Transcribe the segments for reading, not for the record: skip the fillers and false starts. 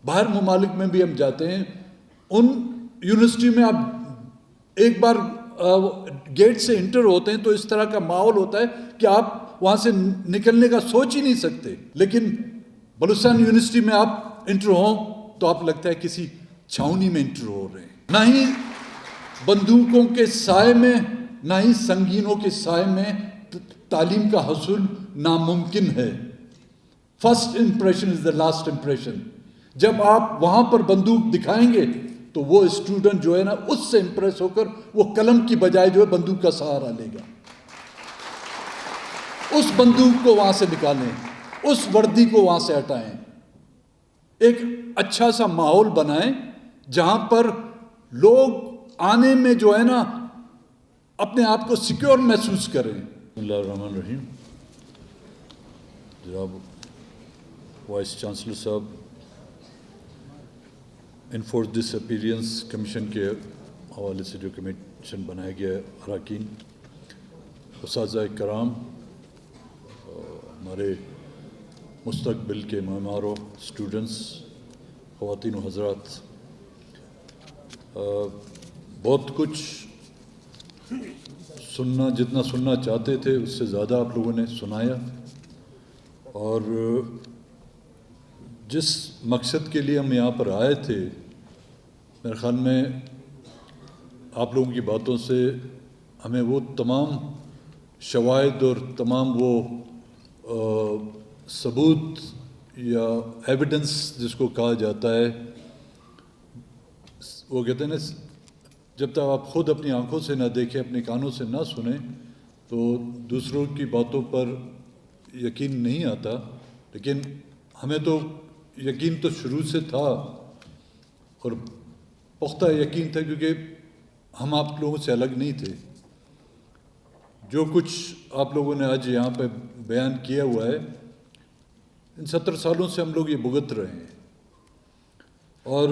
باہر ممالک میں بھی ہم جاتے ہیں، ان یونیورسٹی میں آپ ایک بار گیٹ سے انٹر ہوتے ہیں تو اس طرح کا ماحول ہوتا ہے کہ آپ وہاں سے نکلنے کا سوچ ہی نہیں سکتے. لیکن بلوچستان یونیورسٹی میں آپ انٹر ہوں تو آپ لگتا ہے کسی چھاؤنی میں انٹر ہو رہے ہیں. نہ ہی بندوقوں کے سائے میں، نہ ہی سنگینوں کے سائے میں تعلیم کا حصول ناممکن ہے. First impression is the last impression. جب آپ وہاں پر بندوق دکھائیں گے تو وہ اسٹوڈنٹ جو ہے نا اس سے امپریس ہو کر وہ قلم کی بجائے جو ہے بندوق کا سہارا لے گا. اس بندوق کو وہاں سے نکالیں، اس وردی کو وہاں سے ہٹائیں، ایک اچھا سا ماحول بنائیں جہاں پر لوگ آنے میں جو ہے نا اپنے آپ کو سیکیور محسوس کریں. بسم اللہ الرحمن الرحیم. جناب وائس چانسلر صاحب، انفورس ڈس اپیرینس کمیشن کے حوالے سے جو کمیشن بنایا گیا ہے، اراکین، اساتذہ کرام، ہمارے مستقبل کے معماروں، اسٹوڈنٹس، خواتین و حضرات، بہت کچھ جتنا سننا چاہتے تھے اس سے زیادہ آپ لوگوں نے سنایا، اور جس مقصد کے لیے ہم یہاں پر آئے تھے میرے خیال میں آپ لوگوں کی باتوں سے ہمیں وہ تمام شواہد اور تمام وہ ثبوت یا ایویڈنس جس کو کہا جاتا ہے، وہ کہتے ہیں نا جب تک آپ خود اپنی آنکھوں سے نہ دیکھیں، اپنے کانوں سے نہ سنیں تو دوسروں کی باتوں پر یقین نہیں آتا. لیکن ہمیں تو یقین تو شروع سے تھا اور پختہ یقین تھا، کیونکہ ہم آپ لوگوں سے الگ نہیں تھے. جو کچھ آپ لوگوں نے آج یہاں پہ بیان کیا ہوا ہے، ان 70 سالوں سے ہم لوگ یہ بھگت رہے ہیں، اور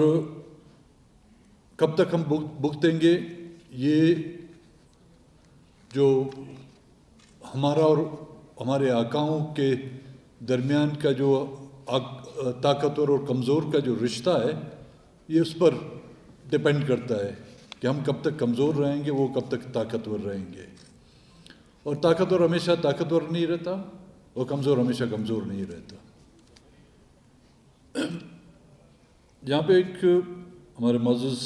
کب تک ہم بھگتیں گے؟ یہ جو ہمارا اور ہمارے آقاؤں کے درمیان کا جو طاقتور اور کمزور کا جو رشتہ ہے، یہ اس پر ڈپینڈ کرتا ہے کہ ہم کب تک کمزور رہیں گے، وہ کب تک طاقتور رہیں گے. اور طاقتور ہمیشہ طاقتور نہیں رہتا، اور کمزور ہمیشہ کمزور نہیں رہتا. یہاں پہ ایک ہمارے معزز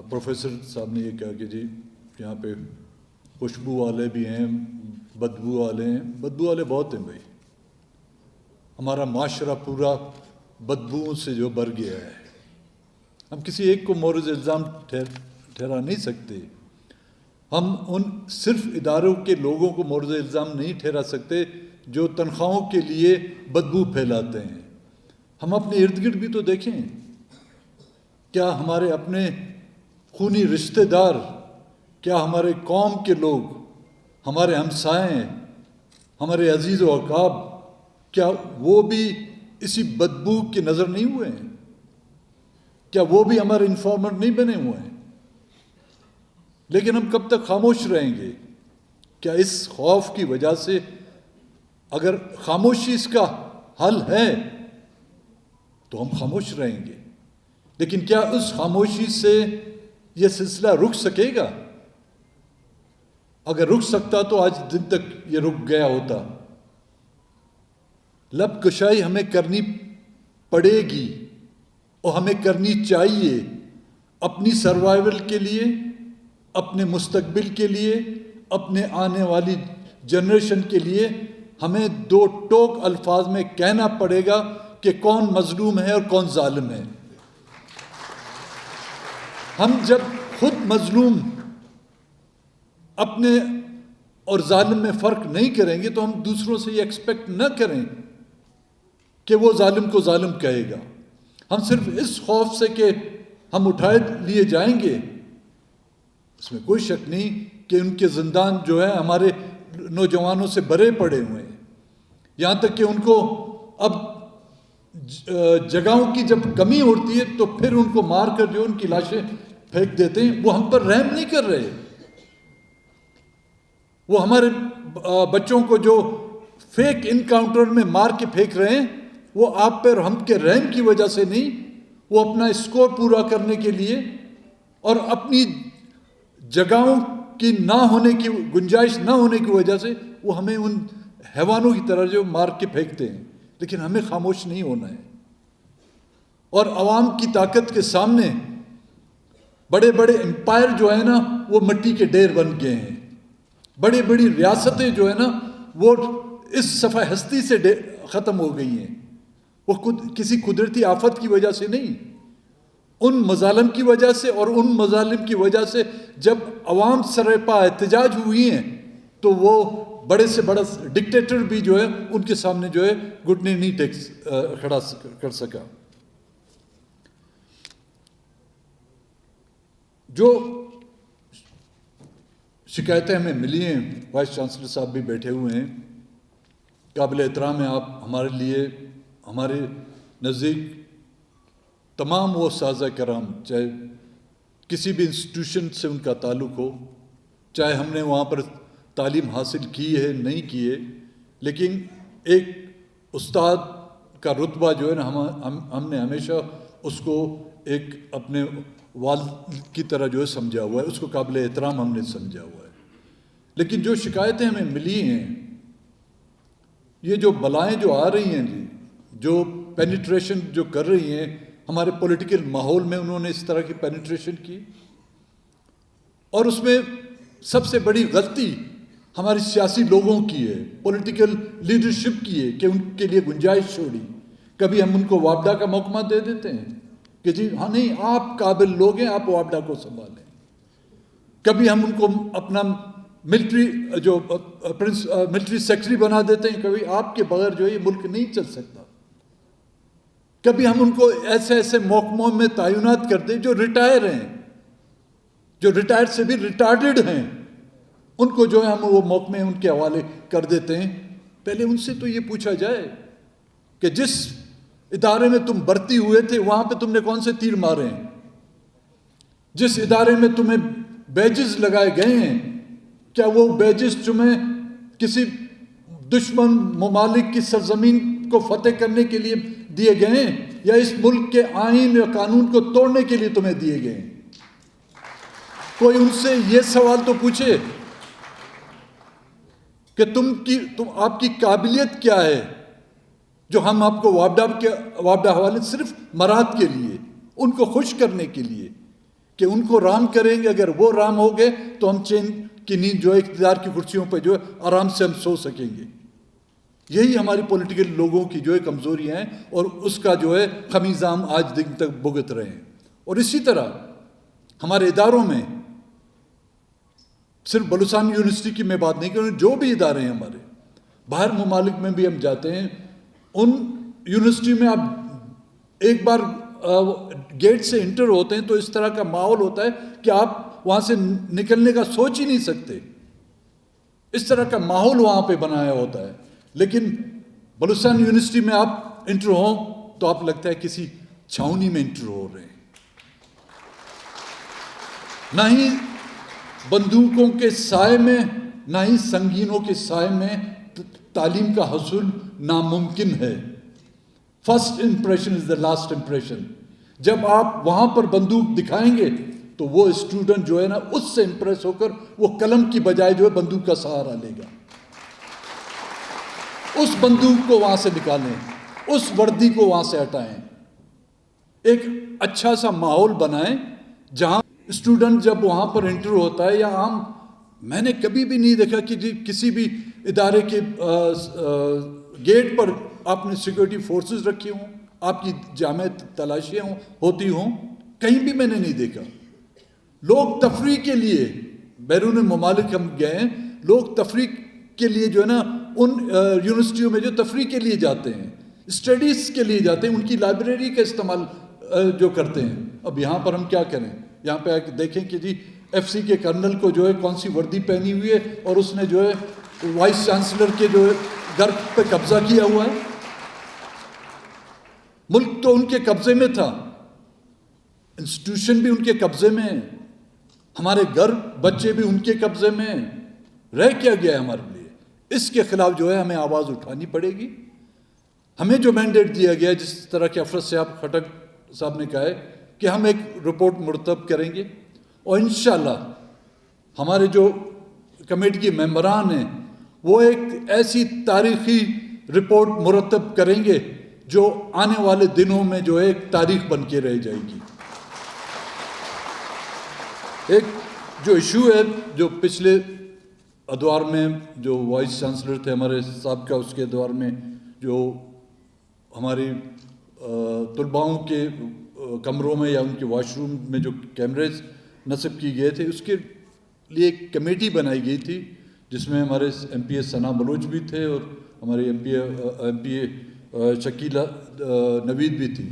پروفیسر صاحب نے یہ کہا کہ جی یہاں پہ خوشبو والے بھی ہیں، بدبو والے ہیں. بدبو والے بہت ہیں بھائی، ہمارا معاشرہ پورا بدبوؤں سے جو بھر گیا ہے. ہم کسی ایک کو مورد الزام ٹھہرا نہیں سکتے. ہم ان صرف اداروں کے لوگوں کو مورد الزام نہیں ٹھہرا سکتے جو تنخواہوں کے لیے بدبو پھیلاتے ہیں. ہم اپنے ارد گرد بھی تو دیکھیں، کیا ہمارے اپنے خونی رشتہ دار، کیا ہمارے قوم کے لوگ، ہمارے ہمسائیں، ہمارے عزیز و اقارب، کیا وہ بھی اسی بدبو کے نظر نہیں ہوئے ہیں؟ کیا وہ بھی ہمارے انفارمر نہیں بنے ہوئے ہیں؟ لیکن ہم کب تک خاموش رہیں گے؟ کیا اس خوف کی وجہ سے، اگر خاموشی اس کا حل ہے تو ہم خاموش رہیں گے، لیکن کیا اس خاموشی سے یہ سلسلہ رک سکے گا؟ اگر رک سکتا تو آج دن تک یہ رک گیا ہوتا. لب کشائی ہمیں کرنی پڑے گی اور ہمیں کرنی چاہیے، اپنی سروائیول کے لیے، اپنے مستقبل کے لیے، اپنے آنے والی جنریشن کے لیے. ہمیں 2 ٹوک الفاظ میں کہنا پڑے گا کہ کون مظلوم ہے اور کون ظالم ہے. ہم جب خود مظلوم اپنے اور ظالم میں فرق نہیں کریں گے تو ہم دوسروں سے یہ ایکسپیکٹ نہ کریں کہ وہ ظالم کو ظالم کہے گا. ہم صرف اس خوف سے کہ ہم اٹھائے لیے جائیں گے، اس میں کوئی شک نہیں کہ ان کے زندان جو ہے ہمارے نوجوانوں سے بھرے پڑے ہوئے ہیں. یہاں تک کہ ان کو اب جگہوں کی جب کمی ہوتی ہے تو پھر ان کو مار کر جو ان کی لاشیں پھینک دیتے ہیں. وہ ہم پر رحم نہیں کر رہے، وہ ہمارے بچوں کو جو فیک انکاؤنٹر میں مار کے پھینک رہے ہیں وہ آپ پہ ہم کے رحم کی وجہ سے نہیں، وہ اپنا اسکور پورا کرنے کے لیے اور اپنی جگہوں کی نہ ہونے کی گنجائش نہ ہونے کی وجہ سے وہ ہمیں ان حیوانوں کی طرح جو مار کے پھینکتے ہیں. لیکن ہمیں خاموش نہیں ہونا ہے. اور عوام کی طاقت کے سامنے بڑے بڑے امپائر جو ہیں نا وہ مٹی کے ڈھیر بن گئے ہیں. بڑی بڑی ریاستیں جو ہیں نا وہ اس صفحہ ہستی سے ختم ہو گئی ہیں. وہ کسی قدرتی آفت کی وجہ سے نہیں، ان مظالم کی وجہ سے. اور ان مظالم کی وجہ سے جب عوام سرپا احتجاج ہوئی ہیں تو وہ بڑے سے بڑا ڈکٹیٹر بھی جو ہے ان کے سامنے جو ہے گھٹنے نہیں کھڑا کر سکا. جو شکایتیں ہمیں ملی ہیں، وائس چانسلر صاحب بھی بیٹھے ہوئے ہیں، قابل احترام ہیں آپ ہمارے لیے. ہمارے نزدیک تمام وہ اساتذہ کرام، چاہے کسی بھی انسٹیٹیوشن سے ان کا تعلق ہو، چاہے ہم نے وہاں پر تعلیم حاصل کی ہے نہیں کی ہے، لیکن ایک استاد کا رتبہ جو ہے نا ہم نے ہمیشہ اس کو ایک اپنے والد کی طرح جو ہے سمجھا ہوا ہے، اس کو قابل احترام ہم نے سمجھا ہوا ہے. لیکن جو شکایتیں ہمیں ملی ہیں، یہ جو بلائیں جو آ رہی ہیں جی، جو پینیٹریشن جو کر رہی ہیں ہمارے پولیٹیکل ماحول میں، انہوں نے اس طرح کی پینیٹریشن کی. اور اس میں سب سے بڑی غلطی ہماری سیاسی لوگوں کی ہے، پولیٹیکل لیڈرشپ کی ہے کہ ان کے لیے گنجائش چھوڑی. کبھی ہم ان کو وابڈا کا محکمہ دے دیتے ہیں کہ جی ہاں نہیں آپ قابل لوگ ہیں، آپ وابڈا کو سنبھالیں. کبھی ہم ان کو اپنا ملٹری سیکٹری بنا دیتے ہیں، کبھی آپ کے بغیر جو ہے یہ ملک نہیں چل سکتا. کبھی ہم ان کو ایسے ایسے محکموں میں تعینات کرتے جو ریٹائر ہیں، جو ریٹائر سے بھی ریٹارڈڈ ہیں، ان کو جو ہے ہم وہ محکمے ان کے حوالے کر دیتے ہیں. پہلے ان سے تو یہ پوچھا جائے کہ جس ادارے میں تم بھرتی ہوئے تھے وہاں پہ تم نے کون سے تیر مارے ہیں؟ جس ادارے میں تمہیں بیجز لگائے گئے ہیں، کیا وہ بیجز تمہیں کسی دشمن ممالک کی سرزمین کو فتح کرنے کے لیے دیے گئے ہیں، یا اس ملک کے آئین یا قانون کو توڑنے کے لیے تمہیں دیے گئے ہیں؟ کوئی ان سے یہ سوال تو پوچھے کہ آپ کی قابلیت کیا ہے جو ہم آپ کو وابڈا حوالے صرف مراد کے لیے، ان کو خوش کرنے کے لیے کہ ان کو رام کریں گے. اگر وہ رام ہو گئے تو ہم چین کی نیند جو ہے اقتدار کی کرسیوں پہ جو ہے آرام سے ہم سو سکیں گے. یہی ہماری پولیٹیکل لوگوں کی جو ہے کمزوریاں ہیں، اور اس کا جو ہے خمیازہ ہم آج دن تک بھگت رہے ہیں. اور اسی طرح ہمارے اداروں میں، صرف بلوچستان یونیورسٹی کی میں بات نہیں کروں، جو بھی ادارے ہیں ہمارے، باہر ممالک میں بھی ہم جاتے ہیں، ان یونیورسٹی میں آپ ایک بار گیٹ سے انٹر ہوتے ہیں تو اس طرح کا ماحول ہوتا ہے کہ آپ وہاں سے نکلنے کا سوچ ہی نہیں سکتے. اس طرح کا ماحول وہاں پہ بنایا ہوتا ہے. لیکن بلوچستان یونیورسٹی میں آپ انٹر ہوں تو آپ لگتا ہے کسی چھاؤنی میں انٹر ہو رہے ہیں. نہ ہی بندوقوں کے سائے میں، نہ ہی سنگینوں کے سائے میں تعلیم کا حصول ناممکن ہے. First impression is the last impression. جب آپ وہاں پر بندوق دکھائیں گے تو وہ اسٹوڈنٹ جو ہے نا اس سے امپریس ہو کر وہ قلم کی بجائے جو ہے بندوق کا سہارا لے گا. اس بندوق کو وہاں سے نکالیں، اس وردی کو وہاں سے ہٹائیں. ایک اچھا سا ماحول بنائیں جہاں اسٹوڈنٹ جب وہاں پر انٹر ہوتا ہے، یا عام میں نے کبھی بھی نہیں دیکھا کہ کسی بھی ادارے کے گیٹ پر آپ نے سیکورٹی فورسز رکھی ہوں، آپ کی جامع تلاشیاں ہوتی ہوں، کہیں بھی میں نے نہیں دیکھا. لوگ تفریح کے لیے بیرون ممالک ہم گئے ہیں، لوگ تفریح کے لیے جو ہے نا ان یونیورسٹیوں میں جو تفریح کے لیے جاتے ہیں، اسٹڈیز کے لیے جاتے ہیں، ان کی لائبریری کا استعمال جو کرتے ہیں. اب یہاں پر ہم کیا کریں؟ یہاں پہ دیکھیں کہ جی ایف سی کے کرنل کو جو ہے کون سی وردی پہنی ہوئی ہے، اور اس نے جو ہے وائس چانسلر کے جو ہے گھر پہ قبضہ کیا ہوا ہے. ملک تو ان کے قبضے میں تھا، انسٹیٹیوشن بھی ان کے قبضے میں ہیں، ہمارے گھر بچے بھی ان کے قبضے میں ہیں. رہ کیا گیا ہے ہمارے لیے؟ اس کے خلاف جو ہے ہمیں آواز اٹھانی پڑے گی. ہمیں جو مینڈیٹ دیا گیا ہے، جس طرح کہ افراد صاحب خٹک صاحب نے کہا ہے کہ ہم ایک رپورٹ مرتب کریں گے، اور انشاءاللہ ہمارے جو کمیٹی کے ممبران ہیں وہ ایک ایسی تاریخی رپورٹ مرتب کریں گے جو آنے والے دنوں میں جو ایک تاریخ بن کے رہ جائے گی۔ ایک جو ایشو ہے جو پچھلے ادوار میں جو وائس چانسلر تھے ہمارے سابقہ، اس کے ادوار میں جو ہماری طلباؤں کے کمروں میں یا ان کے واش روم میں جو کیمریز نصب کی گئے تھے، اس کے لیے ایک کمیٹی بنائی گئی تھی جس میں ہمارے ایم پی اے ثنا بلوچ بھی تھے اور ہمارے ایم پی اے شکیلہ نوید بھی تھی۔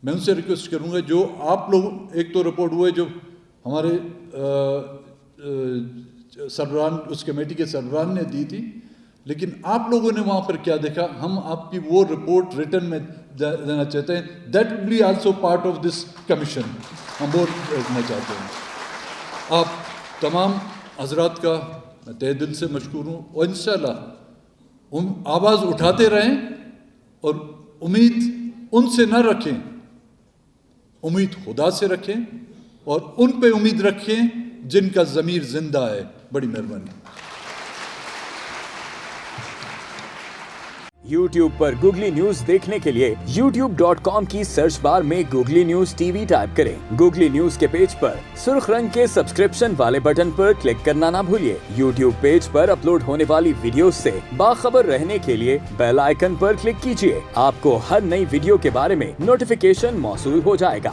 میں ان سے ریکویسٹ کروں گا، جو آپ لوگ ایک تو رپورٹ ہوئے جو ہمارے سربراہان اس کمیٹی کے سربراہان نے دی تھی، لیکن آپ لوگوں نے وہاں پر کیا دیکھا، ہم آپ کی وہ رپورٹ ریٹن میں دینا چاہتے ہیں۔ That will be also part of this commission, ہم وہ دیکھنا چاہتے ہیں۔ آپ تمام حضرات کا میں تہ دل سے مشکور ہوں، اور انشاءاللہ ہم آواز اٹھاتے رہیں اور امید ان سے نہ رکھیں، امید خدا سے رکھیں اور ان پہ امید رکھیں جن کا ضمیر زندہ ہے۔ بڑی مہربانی۔ YouTube پر گوگلی نیوز دیکھنے کے لیے youtube.com کی سرچ بار میں googly news T V type کریں۔ گوگلی نیوز کے پیج پر سرخ رنگ کے سبسکرپشن والے بٹن پر کلک کرنا نہ بھولیے۔ YouTube پیج پر اپلوڈ ہونے والی ویڈیوز سے باخبر رہنے کے لیے بیل آئیکن پر کلک کیجیے۔ آپ کو ہر نئی ویڈیو کے بارے میں نوٹیفیکیشن موصول ہو جائے گا۔